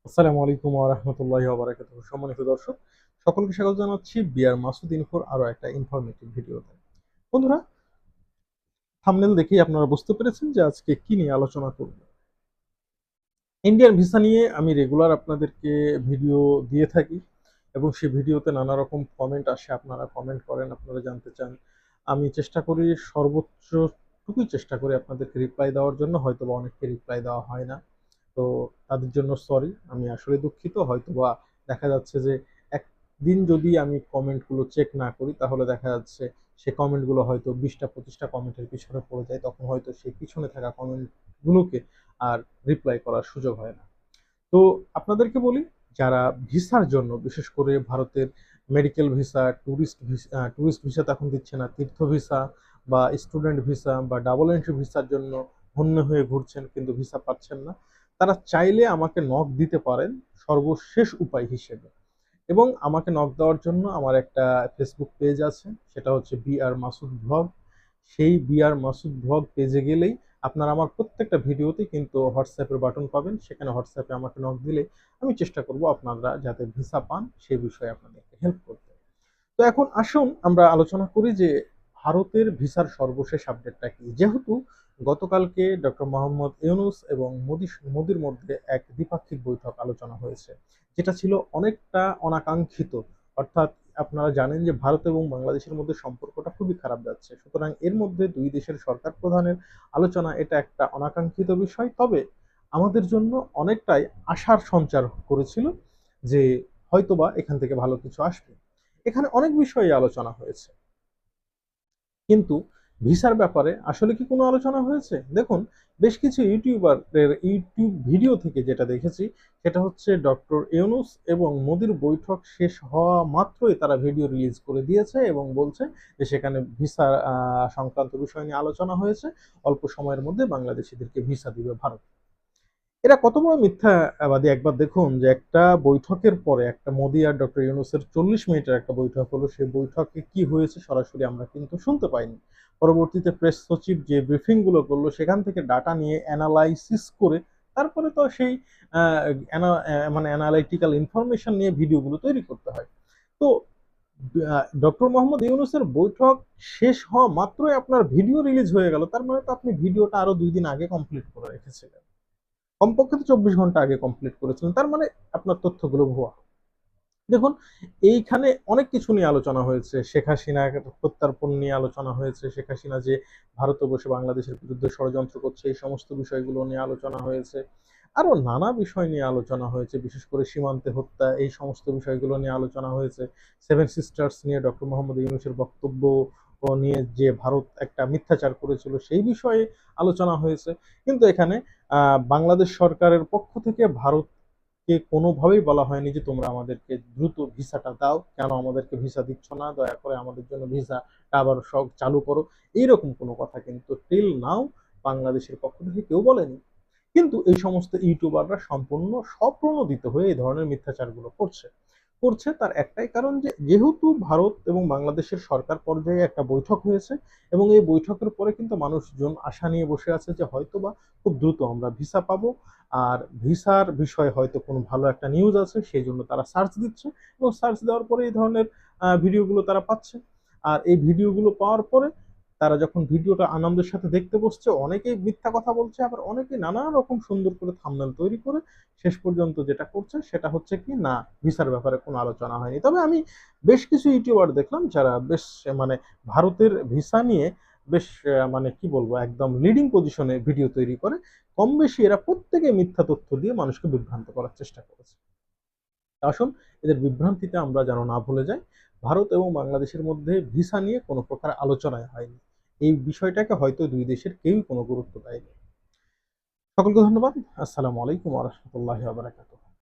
আসসালামু আলাইকুম ওয়া রাহমাতুল্লাহি ওয়া বারাকাতুহু। সম্মানিত দর্শক, সকলকে স্বাগত জানাচ্ছি বিআর মাসুদ ইনফোর আরো একটা ইনফরমেটিভ ভিডিওতে। বন্ধুরা, থাম্বনেল দেখেই আপনারা বুঝতে পেরেছেন যে আজকে কি নিয়ে আলোচনা করব। ইন্ডিয়ান ভিসা নিয়ে আমি রেগুলার আপনাদেরকে ভিডিও দিয়ে থাকি এবং সেই ভিডিওতে নানা রকম কমেন্ট আসে, আপনারা কমেন্ট করেন, আপনারা জানতে চান। আমি চেষ্টা করি সর্বোচ্চটুকুই চেষ্টা করি আপনাদেরকে রিপ্লাই দেওয়ার জন্য, হয়তোবা অনেককে রিপ্লাই দেওয়া হয় না। তো তাদের জন্য সরি, আমি আসলে দুঃখিত। হয়তোবা দেখা যাচ্ছে যে একদিন যদি আমি কমেন্টগুলো চেক না করি তাহলে দেখা যাচ্ছে সে কমেন্টগুলো হয়তো 20টা 25টা কমেন্টের পিছনে পড়ে যায়, তখন হয়তো সেই পিছনে থাকা কমেন্টগুলোকে আর রিপ্লাই করার সুযোগ হয় না। তো আপনাদেরকে বলি, যারা ভিসার জন্য, বিশেষ করে ভারতের মেডিকেল ভিসা, ট্যুরিস্ট ভিসা তো এখন দিচ্ছে না, তীর্থ ভিসা বা স্টুডেন্ট ভিসা বা ডাবল এন্ট্রি ভিসার জন্য হন্য হয়ে ঘুরছেন কিন্তু ভিসা পাচ্ছেন না, তারা চাইলে আমাকে নক দিতে পারেন সর্বশেষ উপায় হিসেবে। এবং আমাকে নক দেওয়ার জন্য আমার একটা ফেসবুক পেজ আছে, সেটা হচ্ছে বিআর মাসুদ ভ্লগ। সেই বিআর মাসুদ ভ্লগ পেজে গেলেই আপনারা আমার প্রত্যেকটা ভিডিওতে কিন্তু হোয়াটসঅ্যাপের বাটন পাবেন। সেখানে হোয়াটসঅ্যাপে আমাকে নক দিলে আমি চেষ্টা করব আপনারা যাতে ভিসা পান সেই বিষয়ে আপনাদেরকে হেল্প করতে। তো এখন আসুন আমরা আলোচনা করি যে ভারতের ভিসার সর্বশেষ আপডেটটা কি। যেহেতু গতকালকে ডক্টর মোহাম্মদ ইউনূস এবং মোদির মধ্যে এক দ্বিপাক্ষিক বৈঠক আলোচনা হয়েছে, যেটা ছিল অনেকটা অনাকাঙ্ক্ষিত। অর্থাৎ আপনারা জানেন যে ভারত এবং বাংলাদেশের মধ্যে সম্পর্কটা খুবই খারাপ যাচ্ছে, সুতরাং এর মধ্যে দুই দেশের সরকার প্রধানের আলোচনা, এটা একটা অনাকাঙ্ক্ষিত বিষয়। তবে আমাদের জন্য অনেকটাই আশার সঞ্চার করেছিল যে হয়তোবা এখান থেকে ভালো কিছু আসবে। এখানে অনেক বিষয়ে আলোচনা হয়েছে, কিন্তু ভিসার ব্যাপারে আসলে কি কোনো আলোচনা হয়েছে? দেখুন, বেশ কিছু ইউটিউবারের ইউটিউব ভিডিও থেকে যেটা দেখেছি, সেটা হচ্ছে ডক্টর ইউনূস এবং মোদির বৈঠক শেষ হওয়া মাত্রই তারা ভিডিও রিলিজ করে দিয়েছে এবং বলছে যে সেখানে ভিসা সংক্রান্ত বিষয় নিয়ে আলোচনা হয়েছে। অল্প সময়ের মধ্যে বাংলাদেশিদেরকে ভিসা দিবে ভারত। এরা কত বড় মিথ্যাবাদী একবার দেখুন, যে একটা বৈঠকের পরে, একটা মোদি আর ডক্টর ইউনূসের 40 মিনিটের একটা বৈঠক হলো, সেই বৈঠকে কি হয়েছে সরাসরি আমরা কিন্তু শুনতে পাইনি। পরবর্তীতে প্রেস সচিব যে ব্রিফিং গুলো করলো, সেখান থেকে ডাটা নিয়ে অ্যানালাইসিস করে তারপরে তো সেই মানে অ্যানালাইটিক্যাল ইনফরমেশন নিয়ে ভিডিওগুলো তৈরি করতে হয়। তো ডক্টর মোহাম্মদ ইউনূসের বৈঠক শেষ হওয়া মাত্রই আপনার ভিডিও রিলিজ হয়ে গেল, তার মানে তো আপনি ভিডিওটা আরো 2 দিন আগে কমপ্লিট করে রেখেছিলেন, কমপক্ষে তো 24 ঘন্টা আগে কমপ্লিট করেছিলেন, তার মানে আপনার তথ্যগুলো ভুয়া। দেখুন, এইখানে অনেক কিছু নিয়ে আলোচনা হয়েছে। শেখ হাসিনা প্রত্যার্পণ নিয়ে আলোচনা হয়েছে, শেখ হাসিনা যে ভারতে বসে বাংলাদেশের বিরুদ্ধে ষড়যন্ত্র করছে, এই সমস্ত বিষয়গুলো নিয়ে আলোচনা হয়েছে। আরো নানা বিষয় নিয়ে আলোচনা হয়েছে, বিশেষ করে সীমান্তে হত্যা, এই সমস্ত বিষয়গুলো নিয়ে আলোচনা হয়েছে। সেভেন সিস্টার্স নিয়ে ডক্টর মোহাম্মদ ইউনূসের বক্তব্য নিয়ে যে ভারত একটা মিথ্যাচার করেছিল সেই বিষয়ে আলোচনা হয়েছে। কিন্তু এখানে বাংলাদেশ সরকারের পক্ষ থেকে ভারতকে কোনোভাবেই বলা হয়নি যে তোমরা আমাদেরকে দ্রুত ভিসাটা দাও, কেন আমাদেরকে ভিসা দিচ্ছ না, দয়া করে আমাদের জন্য ভিসাটা আবার সব চালু করো। এইরকম কোনো কথা কিন্তু টিল নাও বাংলাদেশের পক্ষ থেকে কেউ বলেনি। কিন্তু এই সমস্ত ইউটিউবাররা সম্পূর্ণ স্বপ্রণোদিত হয়ে এই ধরনের মিথ্যাচারগুলো করছে। তার একটাই কারণ, যে যেহেতু ভারত এবং বাংলাদেশের সরকার পর্যায়ে একটা বৈঠক হয়েছে এবং এই বৈঠকের পরে কিন্তু মানুষজন আশা নিয়ে বসে আছে যে হয়তোবা খুব দ্রুত আমরা ভিসা পাবো, আর ভিসার বিষয়ে হয়তো কোনো ভালো একটা নিউজ আছে, সেই জন্য তারা সার্চ দিচ্ছে এবং সার্চ দেওয়ার পরে এই ধরনের ভিডিওগুলো তারা পাচ্ছে। আর এই ভিডিওগুলো পাওয়ার পরে তারা যখন ভিডিওটা আনন্দের সাথে দেখতে বসছে, অনেকেই মিথ্যা কথা বলছে, আবার অনেকেই নানা রকম সুন্দর করে থাম্বনেল তৈরি করে শেষ পর্যন্ত যেটা করছে সেটা হচ্ছে কি না, ভিসার ব্যাপারে কোনো আলোচনা হয়নি। তবে আমি বেশ কিছু ইউটিউবার দেখলাম যারা বেশ মানে ভারতের ভিসা নিয়ে বেশ মানে কি বলবো, একদম লিডিং পজিশনে ভিডিও তৈরি করে। কম বেশি এরা প্রত্যেকে মিথ্যা তথ্য দিয়ে মানুষকে বিভ্রান্ত করার চেষ্টা করেছে। আসুন, এদের বিভ্রান্তিতে আমরা যেন না ভুলে যাই, ভারত এবং বাংলাদেশের মধ্যে ভিসা নিয়ে কোনো প্রকার আলোচনায় হয়নি। এই বিষয়টাকে হয়তো দুই দেশের কেউই কোনো গুরুত্ব দেয়নি। সকলকে ধন্যবাদ। আসসালামু আলাইকুম ওয়া রাহমাতুল্লাহি ওয়া বারাকাতুহু।